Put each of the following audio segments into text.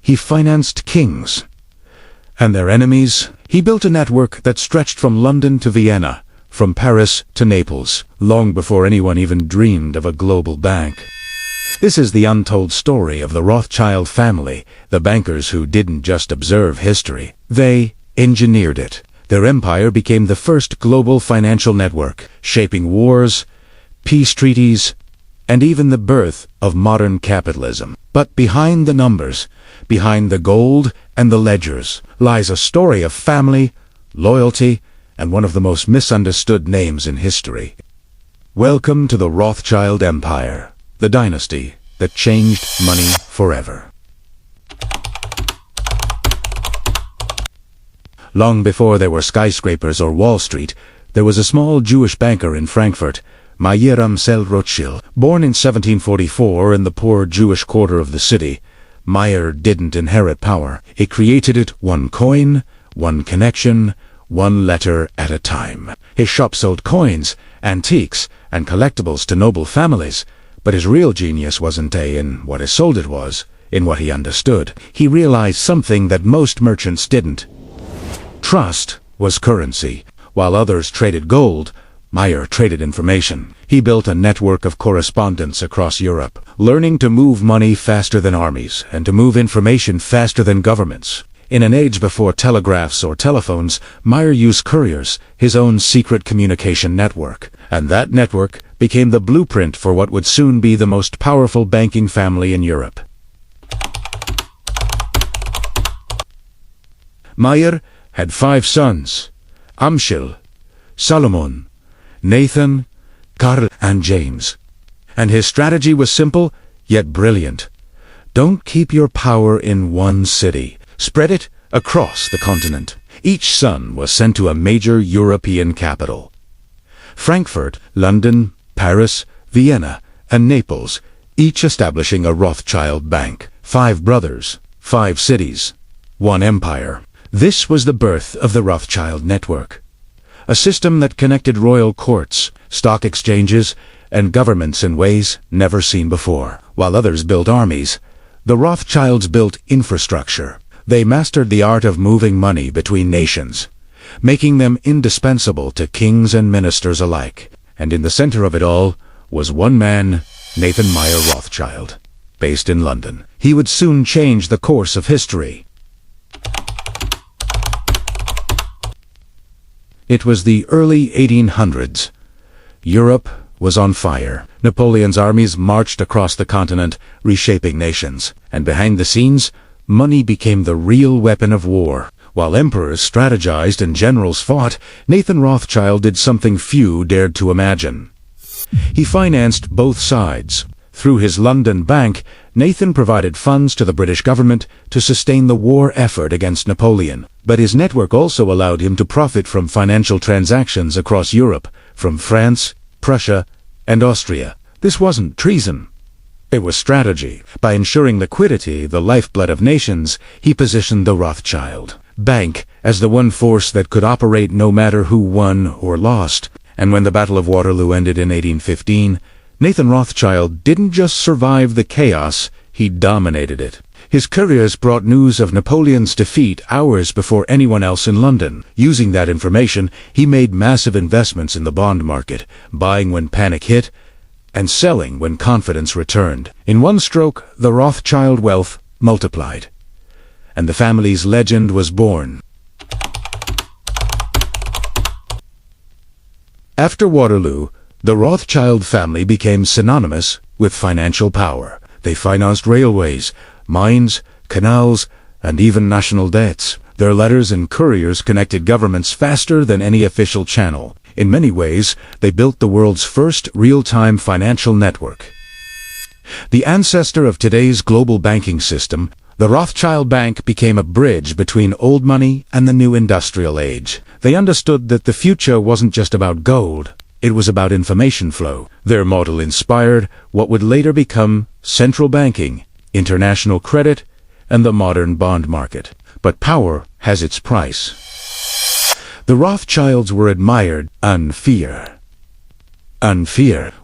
He financed kings and their enemies. He built a network that stretched from London to Vienna, from Paris to Naples, long before anyone even dreamed of a global bank. This is the untold story of the Rothschild family, the bankers who didn't just observe history. They engineered it. Their empire became the first global financial network, shaping wars, peace treaties, and even the birth of modern capitalism. But behind the numbers, behind the gold and the ledgers, lies a story of family, loyalty, and one of the most misunderstood names in history. Welcome to the Rothschild Empire, the dynasty that changed money forever. Long before there were skyscrapers or Wall Street, there was a small Jewish banker in Frankfurt, Mayer Rothschild. Born in 1744 in the poor Jewish quarter of the city, Mayer didn't inherit power. He created it one coin, one connection, one letter at a time. His shop sold coins, antiques, and collectibles to noble families, but his real genius wasn't in what he sold, it was in what he understood. He realized something that most merchants didn't. Trust was currency. While others traded gold, Mayer traded information. He built a network of correspondence across Europe, learning to move money faster than armies and to move information faster than governments. In an age before telegraphs or telephones, Mayer used couriers, his own secret communication network. And that network became the blueprint for what would soon be the most powerful banking family in Europe. Mayer had 5 sons: Amschel, Solomon, Nathan, Karl, and James. And his strategy was simple, yet brilliant. Don't keep your power in one city. Spread it across the continent. Each son was sent to a major European capital. Frankfurt, London, Paris, Vienna, and Naples, each establishing a Rothschild bank. 5 brothers, 5 cities, 1 empire. This was the birth of the Rothschild network. A system that connected royal courts, stock exchanges, and governments in ways never seen before. While others built armies, the Rothschilds built infrastructure. They mastered the art of moving money between nations, making them indispensable to kings and ministers alike. And in the center of it all was one man, Nathan Mayer Rothschild, based in London. He would soon change the course of history. It was the early 1800s. Europe was on fire. Napoleon's armies marched across the continent, reshaping nations. And behind the scenes, money became the real weapon of war. While emperors strategized and generals fought, Nathan Rothschild did something few dared to imagine. He financed both sides. Through his London bank, Nathan provided funds to the British government to sustain the war effort against Napoleon. But his network also allowed him to profit from financial transactions across Europe, from France, Prussia, and Austria. This wasn't treason. It was strategy. By ensuring liquidity, the lifeblood of nations, he positioned the Rothschild bank as the one force that could operate no matter who won or lost. And when the Battle of Waterloo ended in 1815, Nathan Rothschild didn't just survive the chaos, he dominated it. His couriers brought news of Napoleon's defeat hours before anyone else in London. Using that information, he made massive investments in the bond market, buying when panic hit and selling when confidence returned. In one stroke, the Rothschild wealth multiplied, and the family's legend was born. After Waterloo, the Rothschild family became synonymous with financial power. They financed railways, mines, canals, and even national debts. Their letters and couriers connected governments faster than any official channel. In many ways, they built the world's first real-time financial network. The ancestor of today's global banking system, the Rothschild Bank became a bridge between old money and the new industrial age. They understood that the future wasn't just about gold. It was about information flow. Their model inspired what would later become central banking, international credit, and the modern bond market. But power has its price. The Rothschilds were admired and feared.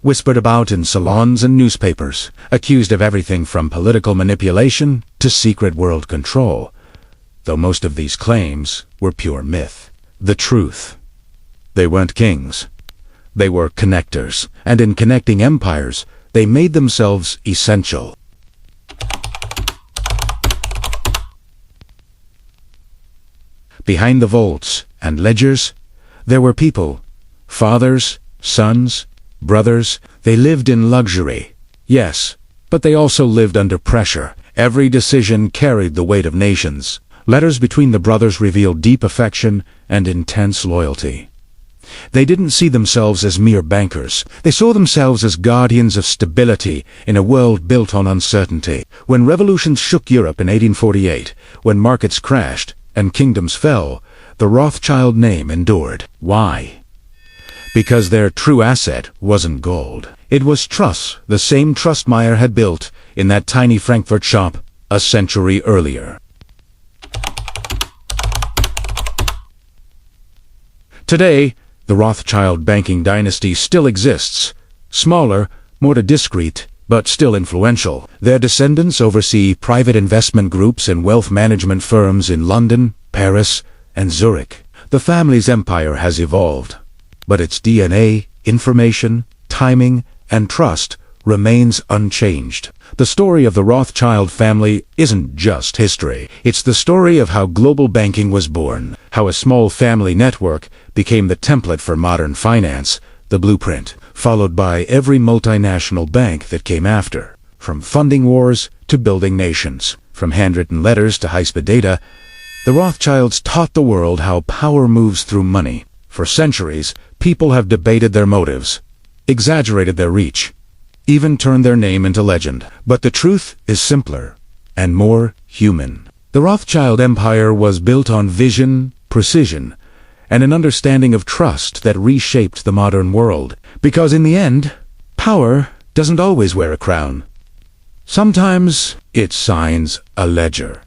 Whispered about in salons and newspapers, accused of everything from political manipulation to to secret world control, though most of these claims were pure myth. The truth: they weren't kings. They were connectors, and in connecting empires, they made themselves essential. Behind the vaults and ledgers, there were people, fathers, sons, brothers. They lived in luxury, yes, but they also lived under pressure. Every decision carried the weight of nations. Letters between the brothers revealed deep affection and intense loyalty. They didn't see themselves as mere bankers. They saw themselves as guardians of stability in a world built on uncertainty. When revolutions shook Europe in 1848, when markets crashed and kingdoms fell, the Rothschild name endured. Why? Because their true asset wasn't gold. It was trust, the same trust Mayer had built in that tiny Frankfurt shop a century earlier. Today, the Rothschild banking dynasty still exists. Smaller, more discreet, but still influential. Their descendants oversee private investment groups and wealth management firms in London, Paris, and Zurich. The family's empire has evolved, but its DNA, information, timing, and trust remains unchanged. The story of the Rothschild family isn't just history. It's the story of how global banking was born, how a small family network became the template for modern finance, the blueprint, followed by every multinational bank that came after. From funding wars to building nations, from handwritten letters to high-speed data, the Rothschilds taught the world how power moves through money. For centuries, people have debated their motives, exaggerated their reach, even turned their name into legend. But the truth is simpler and more human. The Rothschild Empire was built on vision, precision, and an understanding of trust that reshaped the modern world. Because in the end, power doesn't always wear a crown. Sometimes it signs a ledger.